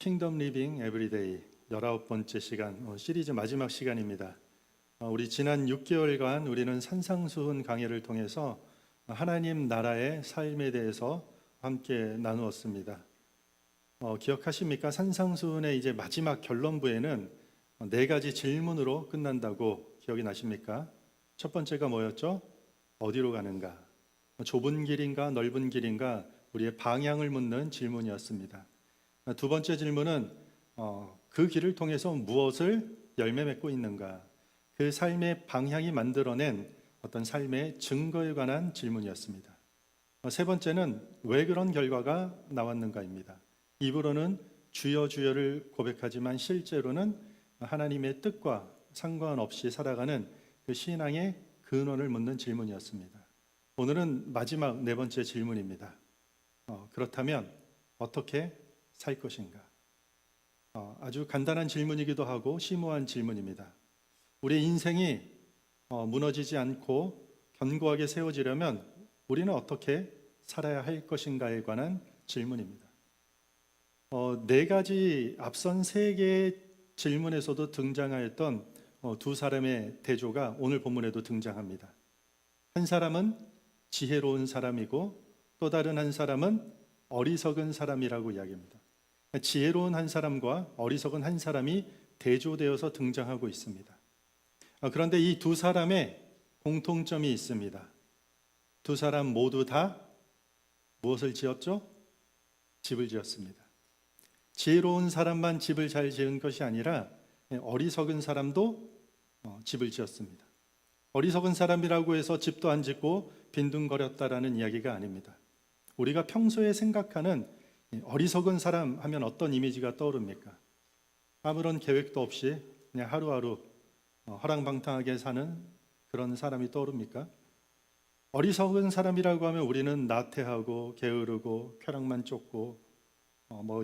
킹덤 리빙 에브리데이 19번째 시간, 시리즈 마지막 시간입니다. 우리 지난 6개월간 우리는 산상수훈 강해를 통해서 하나님 나라의 삶에 대해서 함께 나누었습니다. 기억하십니까? 산상수훈의 이제 마지막 결론부에는 네 가지 질문으로 끝난다고 기억이 나십니까? 첫 번째가 뭐였죠? 어디로 가는가? 좁은 길인가 넓은 길인가? 우리의 방향을 묻는 질문이었습니다. 두 번째 질문은 그 길을 통해서 무엇을 열매 맺고 있는가? 그 삶의 방향이 만들어낸 어떤 삶의 증거에 관한 질문이었습니다. 세 번째는 왜 그런 결과가 나왔는가입니다. 입으로는 주여 주여를 고백하지만 실제로는 하나님의 뜻과 상관없이 살아가는 그 신앙의 근원을 묻는 질문이었습니다. 오늘은 마지막 네 번째 질문입니다. 그렇다면 어떻게 살 것인가? 아주 간단한 질문이기도 하고 심오한 질문입니다. 우리의 인생이 무너지지 않고 견고하게 세워지려면 우리는 어떻게 살아야 할 것인가에 관한 질문입니다. 네 가지 앞선 세 개의 질문에서도 등장하였던 두 사람의 대조가 오늘 본문에도 등장합니다. 한 사람은 지혜로운 사람이고 또 다른 한 사람은 어리석은 사람이라고 이야기합니다. 지혜로운 한 사람과 어리석은 한 사람이 대조되어서 등장하고 있습니다. 그런데 이 두 사람의 공통점이 있습니다. 두 사람 모두 다 무엇을 지었죠? 집을 지었습니다. 지혜로운 사람만 집을 잘 지은 것이 아니라 어리석은 사람도 집을 지었습니다. 어리석은 사람이라고 해서 집도 안 짓고 빈둥거렸다라는 이야기가 아닙니다. 우리가 평소에 생각하는 어리석은 사람 하면 어떤 이미지가 떠오릅니까? 아무런 계획도 없이 그냥 하루하루 허랑방탕하게 사는 그런 사람이 떠오릅니까? 어리석은 사람이라고 하면 우리는 나태하고 게으르고 쾌락만 쫓고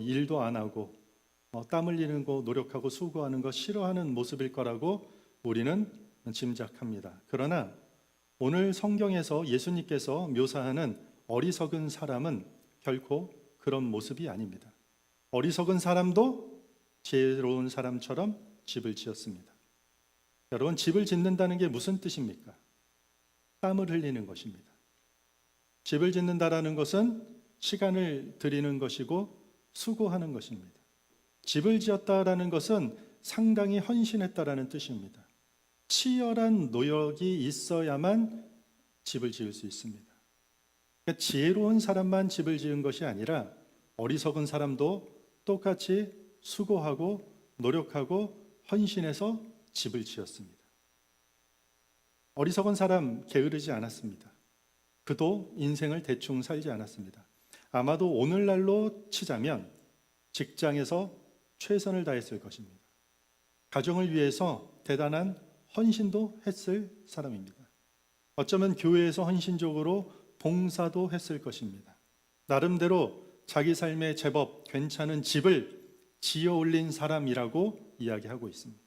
일도 안 하고 땀 흘리는 거 노력하고 수고하는 거 싫어하는 모습일 거라고 우리는 짐작합니다. 그러나 오늘 성경에서 예수님께서 묘사하는 어리석은 사람은 결코 그런 모습이 아닙니다. 어리석은 사람도 지혜로운 사람처럼 집을 지었습니다. 여러분, 집을 짓는다는 게 무슨 뜻입니까? 땀을 흘리는 것입니다. 집을 짓는다라는 것은 시간을 들이는 것이고 수고하는 것입니다. 집을 지었다라는 것은 상당히 헌신했다라는 뜻입니다. 치열한 노력이 있어야만 집을 지을 수 있습니다. 그러니까 지혜로운 사람만 집을 지은 것이 아니라 어리석은 사람도 똑같이 수고하고 노력하고 헌신해서 집을 지었습니다. 어리석은 사람 게으르지 않았습니다. 그도 인생을 대충 살지 않았습니다. 아마도 오늘날로 치자면 직장에서 최선을 다했을 것입니다. 가정을 위해서 대단한 헌신도 했을 사람입니다. 어쩌면 교회에서 헌신적으로 봉사도 했을 것입니다. 나름대로 자기 삶에 제법 괜찮은 집을 지어 올린 사람이라고 이야기하고 있습니다.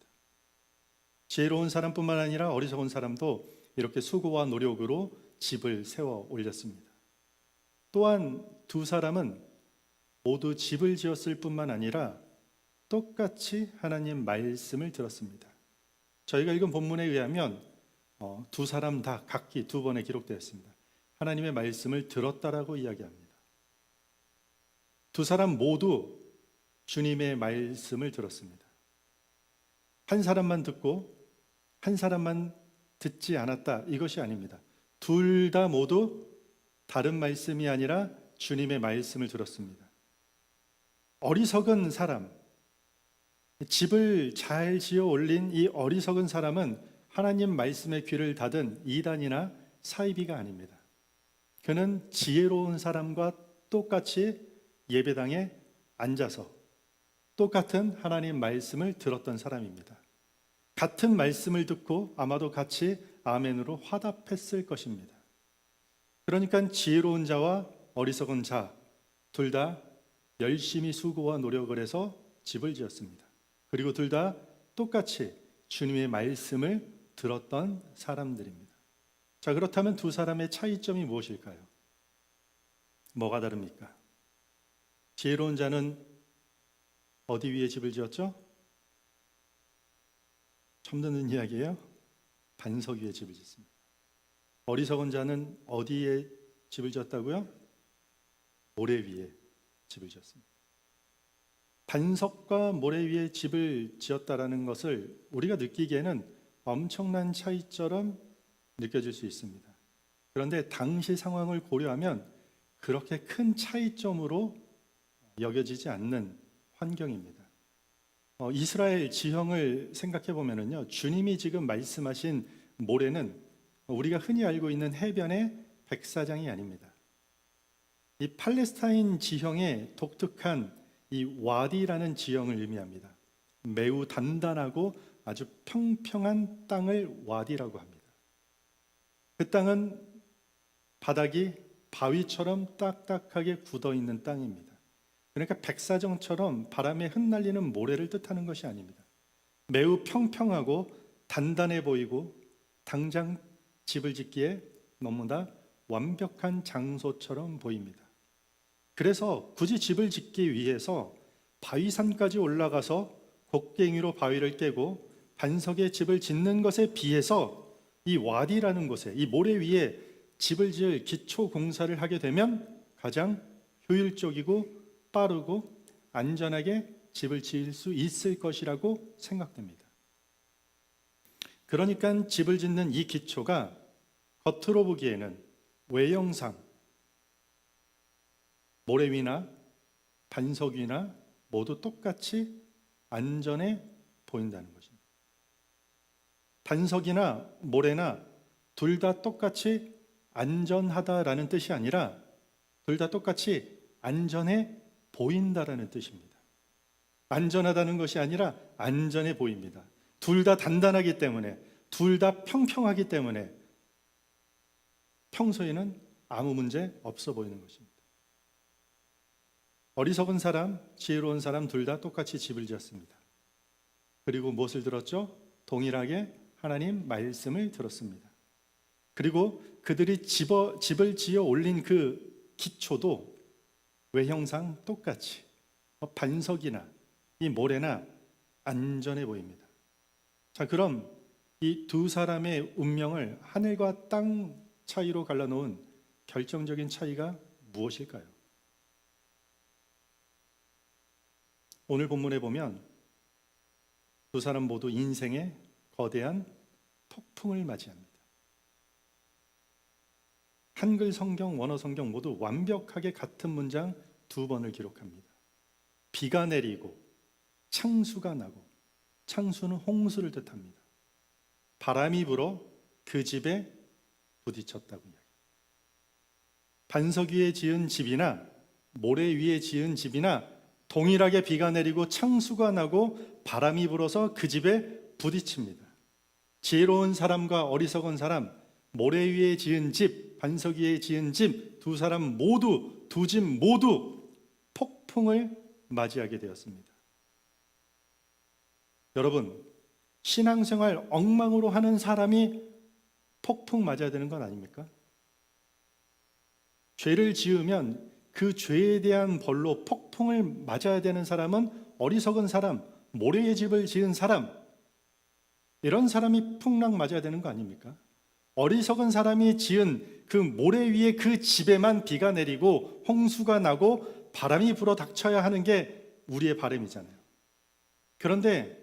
지혜로운 사람뿐만 아니라 어리석은 사람도 이렇게 수고와 노력으로 집을 세워 올렸습니다. 또한 두 사람은 모두 집을 지었을 뿐만 아니라 똑같이 하나님 말씀을 들었습니다. 저희가 읽은 본문에 의하면 두 사람 다 각기 두 번에 기록되었습니다. 하나님의 말씀을 들었다라고 이야기합니다. 두 사람 모두 주님의 말씀을 들었습니다. 한 사람만 듣고 한 사람만 듣지 않았다, 이것이 아닙니다. 둘 다 모두 다른 말씀이 아니라 주님의 말씀을 들었습니다. 어리석은 사람, 집을 잘 지어 올린 이 어리석은 사람은 하나님 말씀의 귀를 닫은 이단이나 사이비가 아닙니다. 그는 지혜로운 사람과 똑같이 예배당에 앉아서 똑같은 하나님 말씀을 들었던 사람입니다. 같은 말씀을 듣고 아마도 같이 아멘으로 화답했을 것입니다. 그러니까 지혜로운 자와 어리석은 자 둘 다 열심히 수고와 노력을 해서 집을 지었습니다. 그리고 둘 다 똑같이 주님의 말씀을 들었던 사람들입니다. 자, 그렇다면 두 사람의 차이점이 무엇일까요? 뭐가 다릅니까? 지혜로운 자는 어디 위에 집을 지었죠? 처음 듣는 이야기예요. 반석 위에 집을 짓습니다. 어리석은 자는 어디에 집을 지었다고요? 모래 위에 집을 지었습니다. 반석과 모래 위에 집을 지었다라는 것을 우리가 느끼기에는 엄청난 차이처럼 느껴질 수 있습니다. 그런데 당시 상황을 고려하면 그렇게 큰 차이점으로 여겨지지 않는 환경입니다. 이스라엘 지형을 생각해 보면요, 주님이 지금 말씀하신 모래는 우리가 흔히 알고 있는 해변의 백사장이 아닙니다. 이 팔레스타인 지형의 독특한 이 와디라는 지형을 의미합니다. 매우 단단하고 아주 평평한 땅을 와디라고 합니다. 그 땅은 바닥이 바위처럼 딱딱하게 굳어 있는 땅입니다. 그러니까 백사정처럼 바람에 흩날리는 모래를 뜻하는 것이 아닙니다. 매우 평평하고 단단해 보이고 당장 집을 짓기에 너무나 완벽한 장소처럼 보입니다. 그래서 굳이 집을 짓기 위해서 바위산까지 올라가서 곡괭이로 바위를 깨고 반석에 집을 짓는 것에 비해서 이 와디라는 곳에, 이 모래 위에 집을 지을 기초 공사를 하게 되면 가장 효율적이고 빠르고 안전하게 집을 지을 수 있을 것이라고 생각됩니다. 그러니까 집을 짓는 이 기초가 겉으로 보기에는 외형상 모래 위나 반석 위나 모두 똑같이 안전해 보인다는 것입니다. 반석이나 모래나 둘 다 똑같이 안전하다라는 뜻이 아니라 둘 다 똑같이 안전해 보인다라는 뜻입니다. 안전하다는 것이 아니라 안전해 보입니다. 둘 다 단단하기 때문에, 둘 다 평평하기 때문에 평소에는 아무 문제 없어 보이는 것입니다. 어리석은 사람, 지혜로운 사람 둘 다 똑같이 집을 지었습니다. 그리고 무엇을 들었죠? 동일하게 하나님 말씀을 들었습니다. 그리고 그들이 집을 지어 올린 그 기초도 외형상 똑같이 반석이나 이 모래나 안전해 보입니다. 자, 그럼 이 두 사람의 운명을 하늘과 땅 차이로 갈라놓은 결정적인 차이가 무엇일까요? 오늘 본문에 보면 두 사람 모두 인생의 거대한 폭풍을 맞이합니다. 한글 성경, 원어 성경 모두 완벽하게 같은 문장 두 번을 기록합니다. 비가 내리고 창수가 나고, 창수는 홍수를 뜻합니다. 바람이 불어 그 집에 부딪혔다고 이야기합니다. 반석 위에 지은 집이나 모래 위에 지은 집이나 동일하게 비가 내리고 창수가 나고 바람이 불어서 그 집에 부딪힙니다. 지혜로운 사람과 어리석은 사람, 모래 위에 지은 집, 반석 위에 지은 집, 두 사람 모두, 두 집 모두 폭풍을 맞이하게 되었습니다. 여러분, 신앙생활 엉망으로 하는 사람이 폭풍 맞아야 되는 건 아닙니까? 죄를 지으면 그 죄에 대한 벌로 폭풍을 맞아야 되는 사람은 어리석은 사람, 모래의 집을 지은 사람, 이런 사람이 풍랑 맞아야 되는 거 아닙니까? 어리석은 사람이 지은 그 모래 위에 그 집에만 비가 내리고 홍수가 나고 바람이 불어 닥쳐야 하는 게 우리의 바람이잖아요. 그런데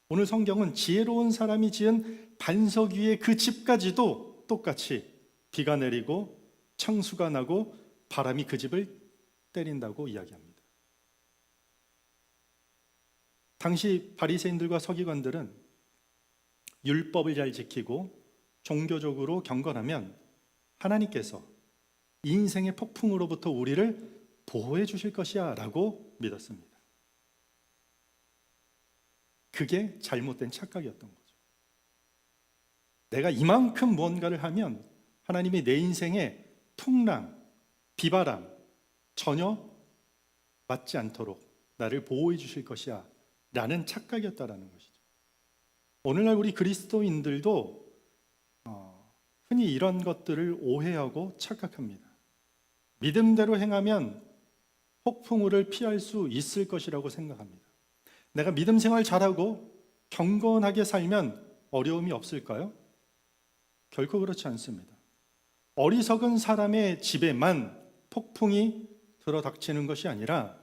오늘 성경은 지혜로운 사람이 지은 반석 위에 그 집까지도 똑같이 비가 내리고 창수가 나고 바람이 그 집을 때린다고 이야기합니다. 당시 바리새인들과 서기관들은 율법을 잘 지키고 종교적으로 경건하면 하나님께서 인생의 폭풍으로부터 우리를 보호해 주실 것이야 라고 믿었습니다. 그게 잘못된 착각이었던 거죠. 내가 이만큼 무언가를 하면 하나님이 내 인생에 풍랑, 비바람 전혀 맞지 않도록 나를 보호해 주실 것이야 라는 착각이었다라는 것이죠. 오늘날 우리 그리스도인들도 흔히 이런 것들을 오해하고 착각합니다. 믿음대로 행하면 폭풍우를 피할 수 있을 것이라고 생각합니다. 내가 믿음 생활 잘하고 경건하게 살면 어려움이 없을까요? 결코 그렇지 않습니다. 어리석은 사람의 집에만 폭풍이 들어닥치는 것이 아니라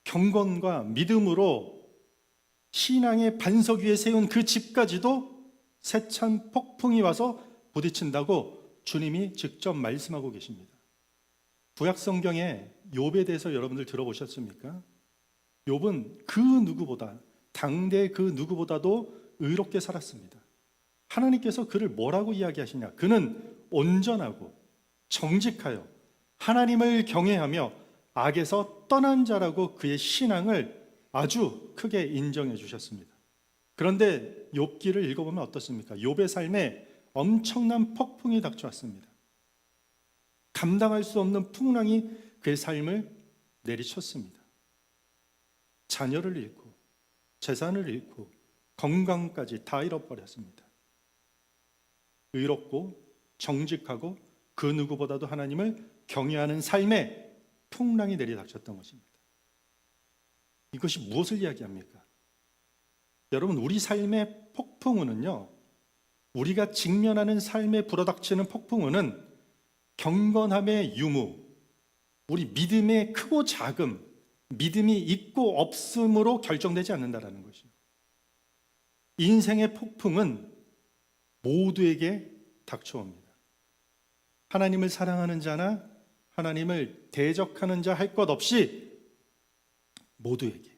경건과 믿음으로 신앙의 반석 위에 세운 그 집까지도 세찬 폭풍이 와서 부딪힌다고 주님이 직접 말씀하고 계십니다. 구약 성경에 욥에 대해서 여러분들 들어보셨습니까? 욥은 그 누구보다, 당대 그 누구보다도 의롭게 살았습니다. 하나님께서 그를 뭐라고 이야기하시냐? 그는 온전하고 정직하여 하나님을 경외하며 악에서 떠난 자라고 그의 신앙을 아주 크게 인정해 주셨습니다. 그런데 욥기를 읽어보면 어떻습니까? 욥의 삶에 엄청난 폭풍이 닥쳐왔습니다. 감당할 수 없는 풍랑이 그의 삶을 내리쳤습니다. 자녀를 잃고 재산을 잃고 건강까지 다 잃어버렸습니다. 의롭고 정직하고 그 누구보다도 하나님을 경외하는 삶에 풍랑이 내리닥쳤던 것입니다. 이것이 무엇을 이야기합니까? 여러분, 우리 삶의 폭풍우는요, 우리가 직면하는 삶에 불어닥치는 폭풍우는 경건함의 유무, 우리 믿음의 크고 작음, 믿음이 있고 없음으로 결정되지 않는다라는 것이요. 인생의 폭풍은 모두에게 닥쳐옵니다. 하나님을 사랑하는 자나 하나님을 대적하는 자 할 것 없이 모두에게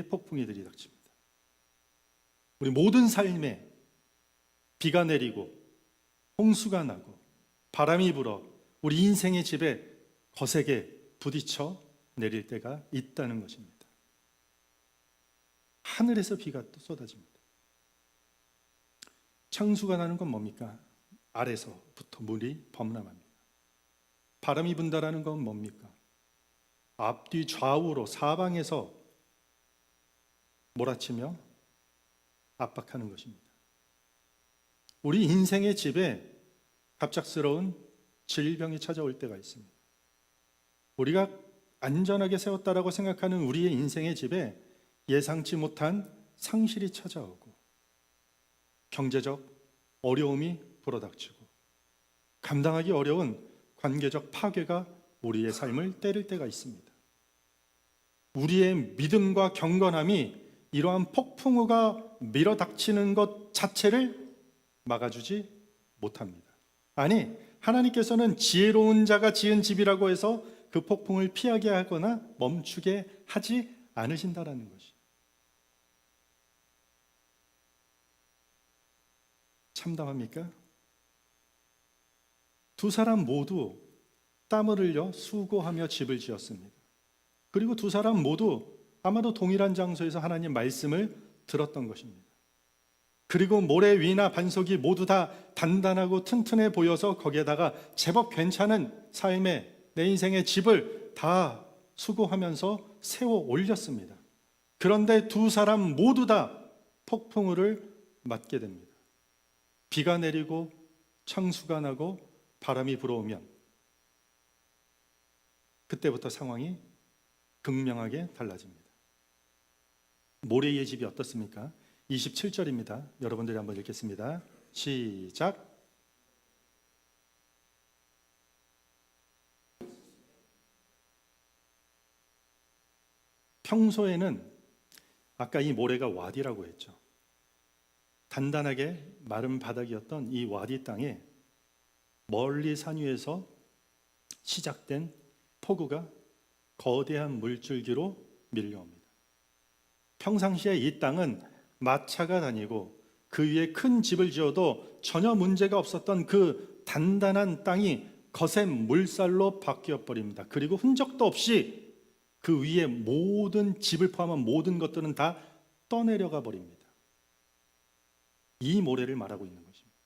폭풍이 들이닥칩니다. 우리 모든 삶에 비가 내리고 홍수가 나고 바람이 불어 우리 인생의 집에 거세게 부딪혀 내릴 때가 있다는 것입니다. 하늘에서 비가 또 쏟아집니다. 창수가 나는 건 뭡니까? 아래서부터 물이 범람합니다. 바람이 분다라는 건 뭡니까? 앞뒤 좌우로 사방에서 몰아치며 압박하는 것입니다. 우리 인생의 집에 갑작스러운 질병이 찾아올 때가 있습니다. 우리가 안전하게 세웠다라고 생각하는 우리의 인생의 집에 예상치 못한 상실이 찾아오고 경제적 어려움이 불어닥치고 감당하기 어려운 관계적 파괴가 우리의 삶을 때릴 때가 있습니다. 우리의 믿음과 경건함이 이러한 폭풍우가 밀어닥치는 것 자체를 막아주지 못합니다. 아니, 하나님께서는 지혜로운 자가 지은 집이라고 해서 그 폭풍을 피하게 하거나 멈추게 하지 않으신다라는 것이. 참담합니까? 두 사람 모두 땀을 흘려 수고하며 집을 지었습니다. 그리고 두 사람 모두 아마도 동일한 장소에서 하나님 말씀을 들었던 것입니다. 그리고 모래 위나 반석이 모두 다 단단하고 튼튼해 보여서 거기에다가 제법 괜찮은 삶의 내 인생의 집을 다 수고하면서 세워 올렸습니다. 그런데 두 사람 모두 다 폭풍우를 맞게 됩니다. 비가 내리고 창수가 나고 바람이 불어오면 그때부터 상황이 극명하게 달라집니다. 모래의 집이 어떻습니까? 27절입니다. 여러분들이 한번 읽겠습니다. 시작. 평소에는 아까 이 모래가 와디라고 했죠. 단단하게 마른 바닥이었던 이 와디 땅에 멀리 산 위에서 시작된 폭우가 거대한 물줄기로 밀려옵니다. 평상시에 이 땅은 마차가 다니고 그 위에 큰 집을 지어도 전혀 문제가 없었던 그 단단한 땅이 거센 물살로 바뀌어 버립니다. 그리고 흔적도 없이 그 위에 모든 집을 포함한 모든 것들은 다 떠내려가 버립니다. 이 모래를 말하고 있는 것입니다.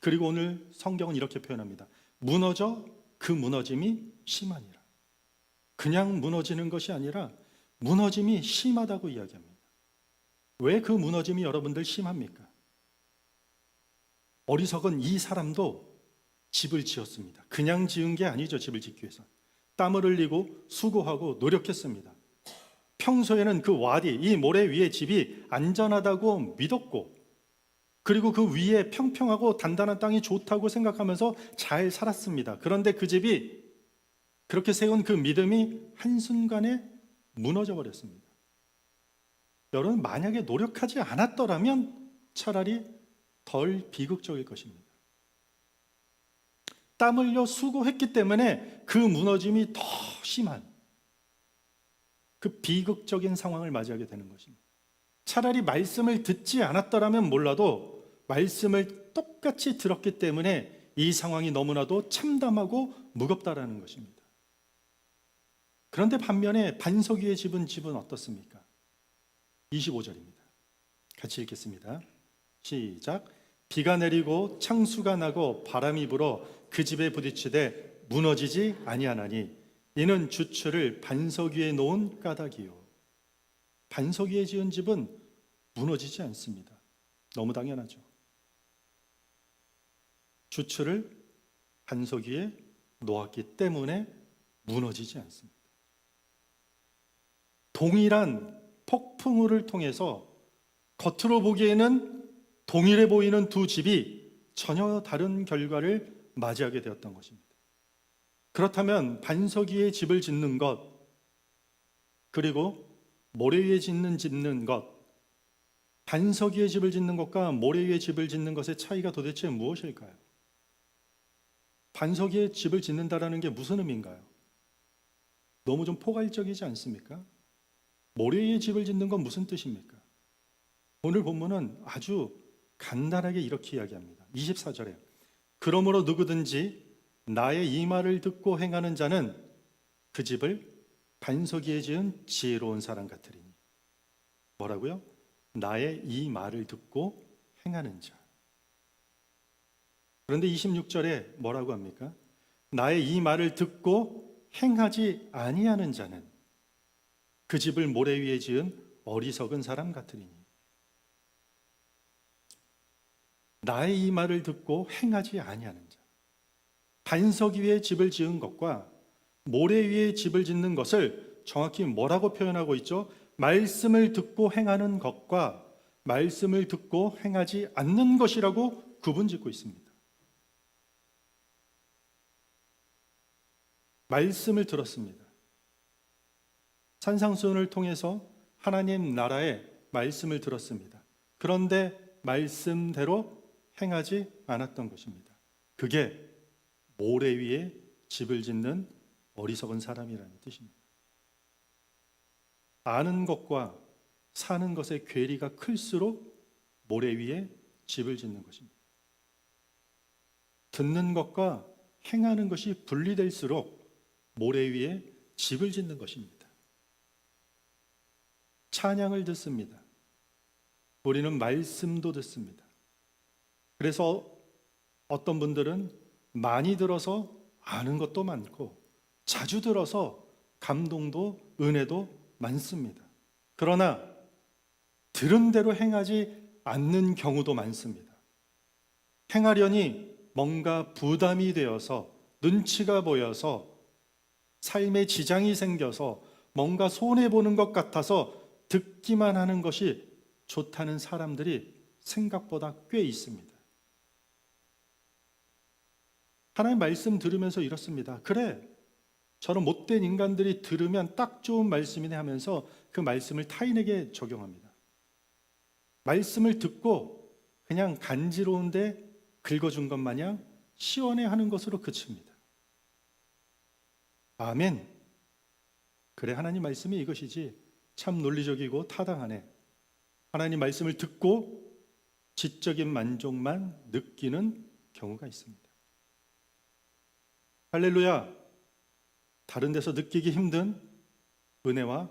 그리고 오늘 성경은 이렇게 표현합니다. 무너져 그 무너짐이 심하니라. 그냥 무너지는 것이 아니라 무너짐이 심하다고 이야기합니다. 왜 그 무너짐이 여러분들 심합니까? 어리석은 이 사람도 집을 지었습니다. 그냥 지은 게 아니죠. 집을 짓기 위해서 땀을 흘리고 수고하고 노력했습니다. 평소에는 그 와디, 이 모래 위에 집이 안전하다고 믿었고, 그리고 그 위에 평평하고 단단한 땅이 좋다고 생각하면서 잘 살았습니다. 그런데 그 집이, 그렇게 세운 그 믿음이 한순간에 무너져 버렸습니다. 여러분, 만약에 노력하지 않았더라면 차라리 덜 비극적일 것입니다. 땀 흘려 수고했기 때문에 그 무너짐이 더 심한 그 비극적인 상황을 맞이하게 되는 것입니다. 차라리 말씀을 듣지 않았더라면 몰라도 말씀을 똑같이 들었기 때문에 이 상황이 너무나도 참담하고 무겁다라는 것입니다. 그런데 반면에 반석 위의 집은 어떻습니까? 25절입니다. 같이 읽겠습니다. 시작. 비가 내리고 창수가 나고 바람이 불어 그 집에 부딪히되 무너지지 아니하나니 이는 주추를 반석 위에 놓은 까닭이요. 반석 위에 지은 집은 무너지지 않습니다. 너무 당연하죠. 주추를 반석 위에 놓았기 때문에 무너지지 않습니다. 동일한 폭풍우를 통해서 겉으로 보기에는 동일해 보이는 두 집이 전혀 다른 결과를 맞이하게 되었던 것입니다. 그렇다면 반석 위에 집을 짓는 것, 그리고 모래 위에 짓는 것, 반석 위에 집을 짓는 것과 모래 위에 집을 짓는 것의 차이가 도대체 무엇일까요? 반석 위에 집을 짓는다라는 게 무슨 의미인가요? 너무 좀 포괄적이지 않습니까? 모래 위에 집을 짓는 건 무슨 뜻입니까? 오늘 본문은 아주 간단하게 이렇게 이야기합니다. 24절에 그러므로 누구든지 나의 이 말을 듣고 행하는 자는 그 집을 반석 위에 지은 지혜로운 사람 같으리니. 뭐라고요? 나의 이 말을 듣고 행하는 자. 그런데 26절에 뭐라고 합니까? 나의 이 말을 듣고 행하지 아니하는 자는 그 집을 모래 위에 지은 어리석은 사람 같으리니. 나의 이 말을 듣고 행하지 아니하는 자. 반석 위에 집을 지은 것과 모래 위에 집을 짓는 것을 정확히 뭐라고 표현하고 있죠? 말씀을 듣고 행하는 것과 말씀을 듣고 행하지 않는 것이라고 구분짓고 있습니다. 말씀을 들었습니다. 산상수훈을 통해서 하나님 나라의 말씀을 들었습니다. 그런데 말씀대로 행하지 않았던 것입니다. 그게 모래 위에 집을 짓는 어리석은 사람이라는 뜻입니다. 아는 것과 사는 것의 괴리가 클수록 모래 위에 집을 짓는 것입니다. 듣는 것과 행하는 것이 분리될수록 모래 위에 집을 짓는 것입니다. 찬양을 듣습니다. 우리는 말씀도 듣습니다. 그래서 어떤 분들은 많이 들어서 아는 것도 많고 자주 들어서 감동도 은혜도 많습니다. 그러나 들은 대로 행하지 않는 경우도 많습니다. 행하려니 뭔가 부담이 되어서 눈치가 보여서 삶에 지장이 생겨서 뭔가 손해보는 것 같아서 듣기만 하는 것이 좋다는 사람들이 생각보다 꽤 있습니다. 하나님 말씀 들으면서 이렇습니다. 그래, 저런 못된 인간들이 들으면 딱 좋은 말씀이네 하면서 그 말씀을 타인에게 적용합니다. 말씀을 듣고 그냥 간지러운데 긁어준 것 마냥 시원해하는 것으로 그칩니다. 아멘. 그래, 하나님 말씀이 이것이지. 참 논리적이고 타당하네. 하나님 말씀을 듣고 지적인 만족만 느끼는 경우가 있습니다. 할렐루야. 다른 데서 느끼기 힘든 은혜와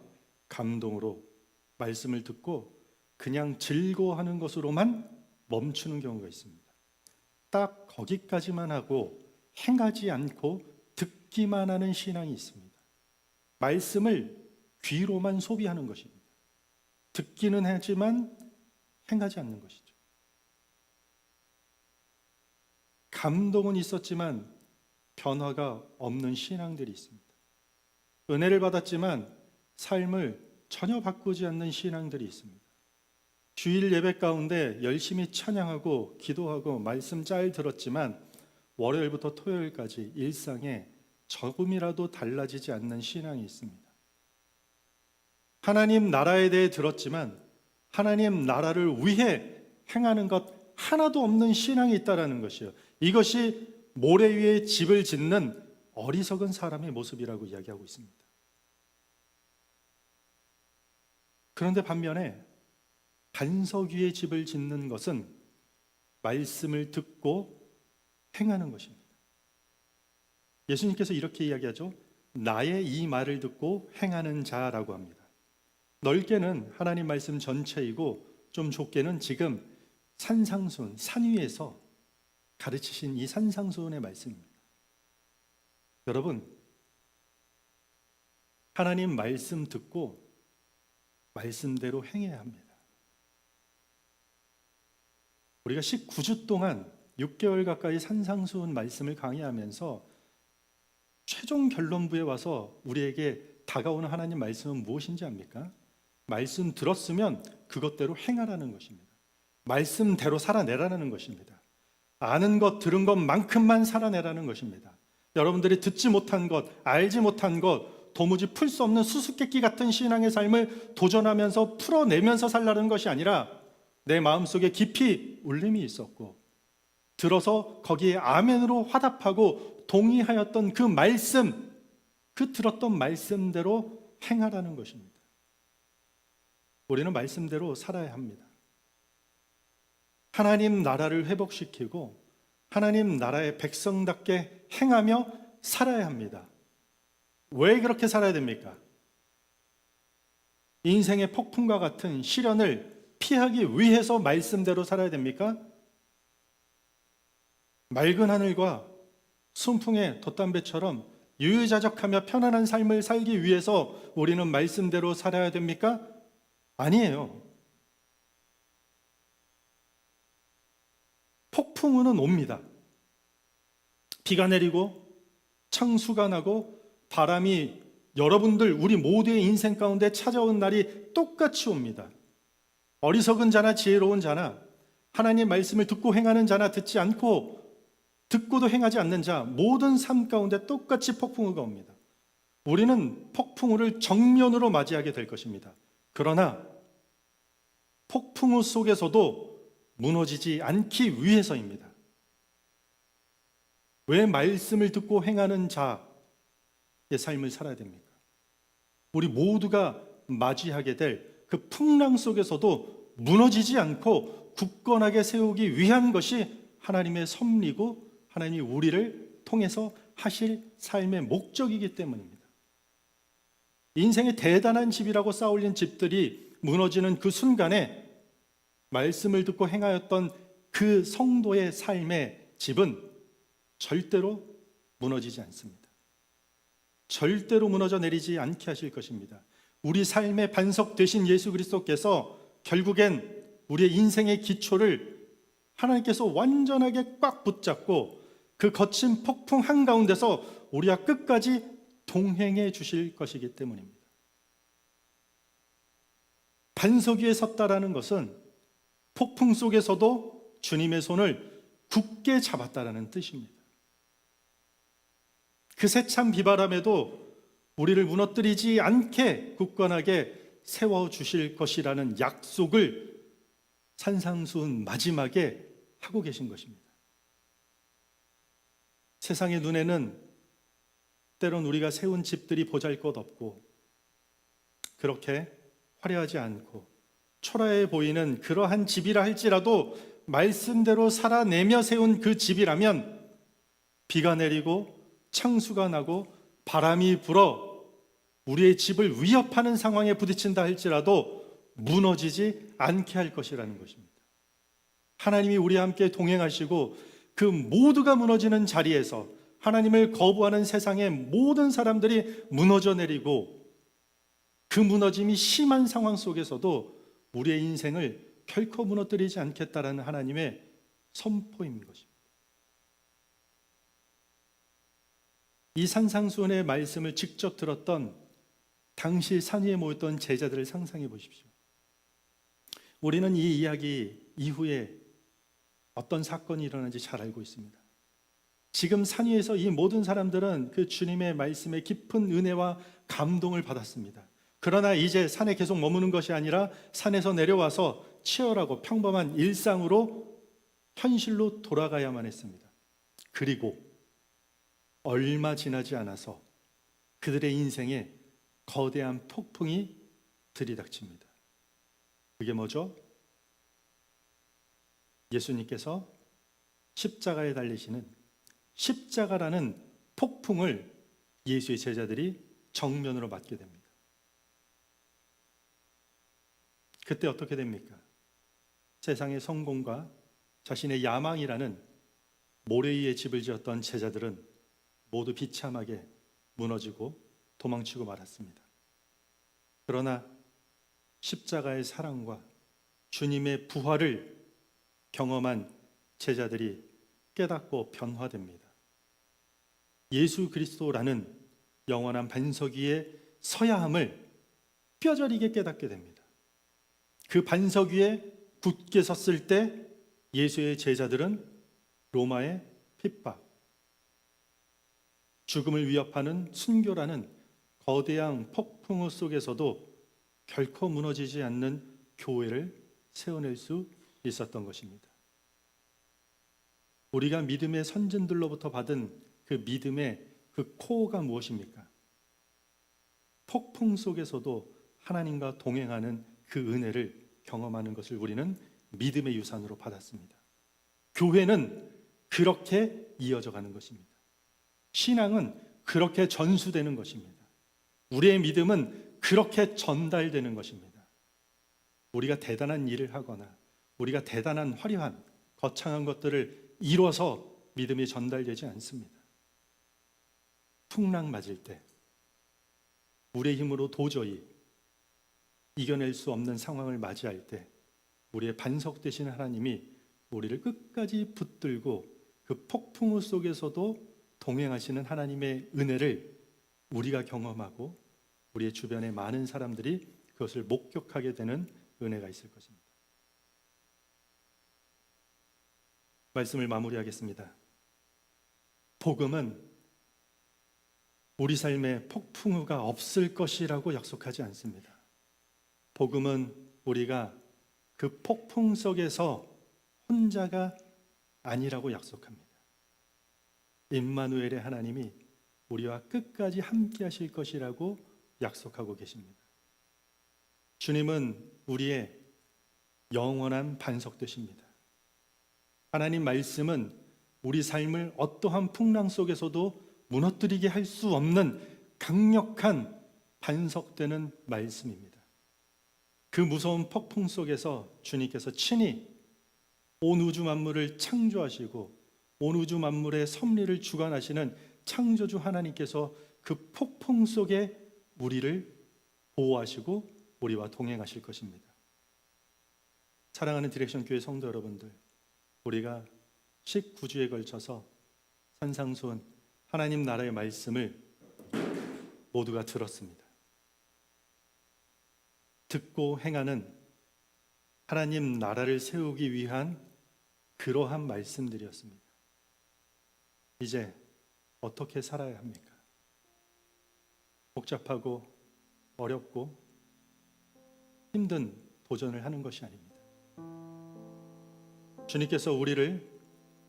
감동으로 말씀을 듣고 그냥 즐거워하는 것으로만 멈추는 경우가 있습니다. 딱 거기까지만 하고 행하지 않고 듣기만 하는 신앙이 있습니다. 말씀을 귀로만 소비하는 것입니다. 듣기는 하지만 행하지 않는 것이죠. 감동은 있었지만 변화가 없는 신앙들이 있습니다. 은혜를 받았지만 삶을 전혀 바꾸지 않는 신앙들이 있습니다. 주일 예배 가운데 열심히 찬양하고 기도하고 말씀 잘 들었지만 월요일부터 토요일까지 일상에 조금이라도 달라지지 않는 신앙이 있습니다. 하나님 나라에 대해 들었지만 하나님 나라를 위해 행하는 것 하나도 없는 신앙이 있다는 것이요. 이것이 모래 위에 집을 짓는 어리석은 사람의 모습이라고 이야기하고 있습니다. 그런데 반면에 반석 위에 집을 짓는 것은 말씀을 듣고 행하는 것입니다. 예수님께서 이렇게 이야기하죠. 나의 이 말을 듣고 행하는 자라고 합니다. 넓게는 하나님 말씀 전체이고 좀 좁게는 지금 산상수훈, 산 위에서 가르치신 이 산상수훈의 말씀입니다. 여러분, 하나님 말씀 듣고 말씀대로 행해야 합니다. 우리가 19주 동안 6개월 가까이 산상수훈 말씀을 강의하면서 최종 결론부에 와서 우리에게 다가오는 하나님 말씀은 무엇인지 압니까? 말씀 들었으면 그것대로 행하라는 것입니다. 말씀대로 살아내라는 것입니다. 아는 것, 들은 것만큼만 살아내라는 것입니다. 여러분들이 듣지 못한 것, 알지 못한 것, 도무지 풀 수 없는 수수께끼 같은 신앙의 삶을 도전하면서 풀어내면서 살라는 것이 아니라 내 마음속에 깊이 울림이 있었고 들어서 거기에 아멘으로 화답하고 동의하였던 그 말씀, 그 들었던 말씀대로 행하라는 것입니다. 우리는 말씀대로 살아야 합니다. 하나님 나라를 회복시키고 하나님 나라의 백성답게 행하며 살아야 합니다. 왜 그렇게 살아야 됩니까? 인생의 폭풍과 같은 시련을 피하기 위해서 말씀대로 살아야 됩니까? 맑은 하늘과 순풍의 돛담배처럼 유유자적하며 편안한 삶을 살기 위해서 우리는 말씀대로 살아야 됩니까? 아니에요. 폭풍우는 옵니다. 비가 내리고 창수가 나고 바람이 여러분들 우리 모두의 인생 가운데 찾아온 날이 똑같이 옵니다. 어리석은 자나 지혜로운 자나 하나님 말씀을 듣고 행하는 자나 듣지 않고 듣고도 행하지 않는 자 모든 삶 가운데 똑같이 폭풍우가 옵니다. 우리는 폭풍우를 정면으로 맞이하게 될 것입니다. 그러나 폭풍우 속에서도 무너지지 않기 위해서입니다. 왜 말씀을 듣고 행하는 자의 삶을 살아야 됩니까? 우리 모두가 맞이하게 될 그 풍랑 속에서도 무너지지 않고 굳건하게 세우기 위한 것이 하나님의 섭리고 하나님이 우리를 통해서 하실 삶의 목적이기 때문입니다. 인생의 대단한 집이라고 쌓아올린 집들이 무너지는 그 순간에 말씀을 듣고 행하였던 그 성도의 삶의 집은 절대로 무너지지 않습니다. 절대로 무너져 내리지 않게 하실 것입니다. 우리 삶의 반석 되신 예수 그리스도께서 결국엔 우리의 인생의 기초를 하나님께서 완전하게 꽉 붙잡고 그 거친 폭풍 한가운데서 우리와 끝까지 동행해 주실 것이기 때문입니다. 반석 위에 섰다라는 것은 폭풍 속에서도 주님의 손을 굳게 잡았다라는 뜻입니다. 그 세찬 비바람에도 우리를 무너뜨리지 않게 굳건하게 세워주실 것이라는 약속을 산상수훈 마지막에 하고 계신 것입니다. 세상의 눈에는 때론 우리가 세운 집들이 보잘것없고 그렇게 화려하지 않고 초라해 보이는 그러한 집이라 할지라도 말씀대로 살아내며 세운 그 집이라면 비가 내리고 창수가 나고 바람이 불어 우리의 집을 위협하는 상황에 부딪힌다 할지라도 무너지지 않게 할 것이라는 것입니다. 하나님이 우리와 함께 동행하시고 그 모두가 무너지는 자리에서 하나님을 거부하는 세상의 모든 사람들이 무너져 내리고 그 무너짐이 심한 상황 속에서도 우리의 인생을 결코 무너뜨리지 않겠다라는 하나님의 선포인 것입니다. 이 산상수훈의 말씀을 직접 들었던 당시 산 위에 모였던 제자들을 상상해 보십시오. 우리는 이 이야기 이후에 어떤 사건이 일어난지 잘 알고 있습니다. 지금 산 위에서 이 모든 사람들은 그 주님의 말씀에 깊은 은혜와 감동을 받았습니다. 그러나 이제 산에 계속 머무는 것이 아니라 산에서 내려와서 치열하고 평범한 일상으로 현실로 돌아가야만 했습니다. 그리고 얼마 지나지 않아서 그들의 인생에 거대한 폭풍이 들이닥칩니다. 그게 뭐죠? 예수님께서 십자가에 달리시는 십자가라는 폭풍을 예수의 제자들이 정면으로 맞게 됩니다. 그때 어떻게 됩니까? 세상의 성공과 자신의 야망이라는 모래 위에 집을 지었던 제자들은 모두 비참하게 무너지고 도망치고 말았습니다. 그러나 십자가의 사랑과 주님의 부활을 경험한 제자들이 깨닫고 변화됩니다. 예수 그리스도라는 영원한 반석 위에 서야 함을 뼈저리게 깨닫게 됩니다. 그 반석 위에 굳게 섰을 때 예수의 제자들은 로마의 핍박, 죽음을 위협하는 순교라는 거대한 폭풍우 속에서도 결코 무너지지 않는 교회를 세워낼 수 있었던 것입니다. 우리가 믿음의 선진들로부터 받은 그 믿음의 그 코어가 무엇입니까? 폭풍 속에서도 하나님과 동행하는 그 은혜를 경험하는 것을 우리는 믿음의 유산으로 받았습니다. 교회는 그렇게 이어져 가는 것입니다. 신앙은 그렇게 전수되는 것입니다. 우리의 믿음은 그렇게 전달되는 것입니다. 우리가 대단한 일을 하거나 우리가 대단한 화려한 거창한 것들을 이뤄서 믿음이 전달되지 않습니다. 풍랑 맞을 때 우리의 힘으로 도저히 이겨낼 수 없는 상황을 맞이할 때 우리의 반석 되신 하나님이 우리를 끝까지 붙들고 그 폭풍우 속에서도 동행하시는 하나님의 은혜를 우리가 경험하고 우리의 주변의 많은 사람들이 그것을 목격하게 되는 은혜가 있을 것입니다. 말씀을 마무리하겠습니다. 복음은 우리 삶에 폭풍우가 없을 것이라고 약속하지 않습니다. 복음은 우리가 그 폭풍 속에서 혼자가 아니라고 약속합니다. 임마누엘의 하나님이 우리와 끝까지 함께 하실 것이라고 약속하고 계십니다. 주님은 우리의 영원한 반석 되십니다. 하나님 말씀은 우리 삶을 어떠한 풍랑 속에서도 무너뜨리게 할 수 없는 강력한 반석되는 말씀입니다. 그 무서운 폭풍 속에서 주님께서 친히 온 우주 만물을 창조하시고 온 우주 만물의 섭리를 주관하시는 창조주 하나님께서 그 폭풍 속에 우리를 보호하시고 우리와 동행하실 것입니다. 사랑하는 디렉션 교회 성도 여러분들, 우리가 19주에 걸쳐서 산상수훈 하나님 나라의 말씀을 모두가 들었습니다. 듣고 행하는 하나님 나라를 세우기 위한 그러한 말씀들이었습니다. 이제 어떻게 살아야 합니까? 복잡하고 어렵고 힘든 도전을 하는 것이 아닙니다. 주님께서 우리를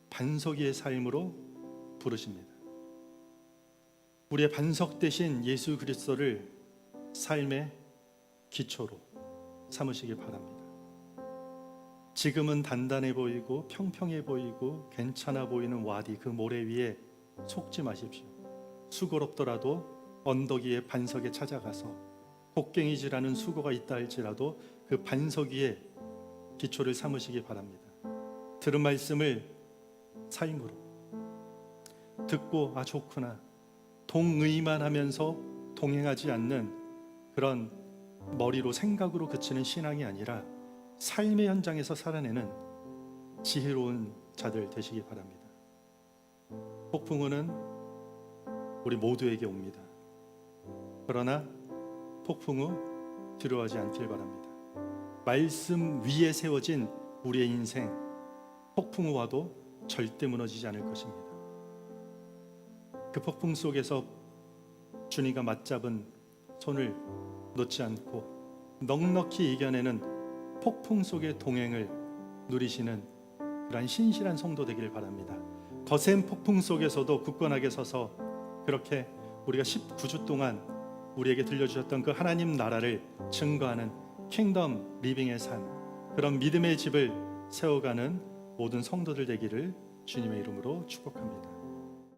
반석 위의 삶으로 부르십니다. 우리의 반석 되신 예수 그리스도를 삶의 기초로 삼으시기 바랍니다. 지금은 단단해 보이고 평평해 보이고 괜찮아 보이는 와디 그 모래 위에 속지 마십시오. 수고롭더라도 언덕 위에 반석에 찾아가서 곡괭이질하는 수고가 있다 할지라도 그 반석 위에 기초를 삼으시기 바랍니다. 들은 말씀을 삶으로 듣고 좋구나 동의만 하면서 동행하지 않는 그런 머리로 생각으로 그치는 신앙이 아니라 삶의 현장에서 살아내는 지혜로운 자들 되시기 바랍니다. 폭풍우는 우리 모두에게 옵니다. 그러나 폭풍 후 두려워하지 않길 바랍니다. 말씀 위에 세워진 우리의 인생, 폭풍 후 와도 절대 무너지지 않을 것입니다. 그 폭풍 속에서 주님과 맞잡은 손을 놓지 않고 넉넉히 이겨내는 폭풍 속의 동행을 누리시는 그러한 신실한 성도 되기를 바랍니다. 거센 폭풍 속에서도 굳건하게 서서 그렇게 우리가 19주 동안 우리에게 들려주셨던 그 하나님 나라를 증거하는 킹덤 리빙의 삶, 그런 믿음의 집을 세워가는 모든 성도들 되기를 주님의 이름으로 축복합니다.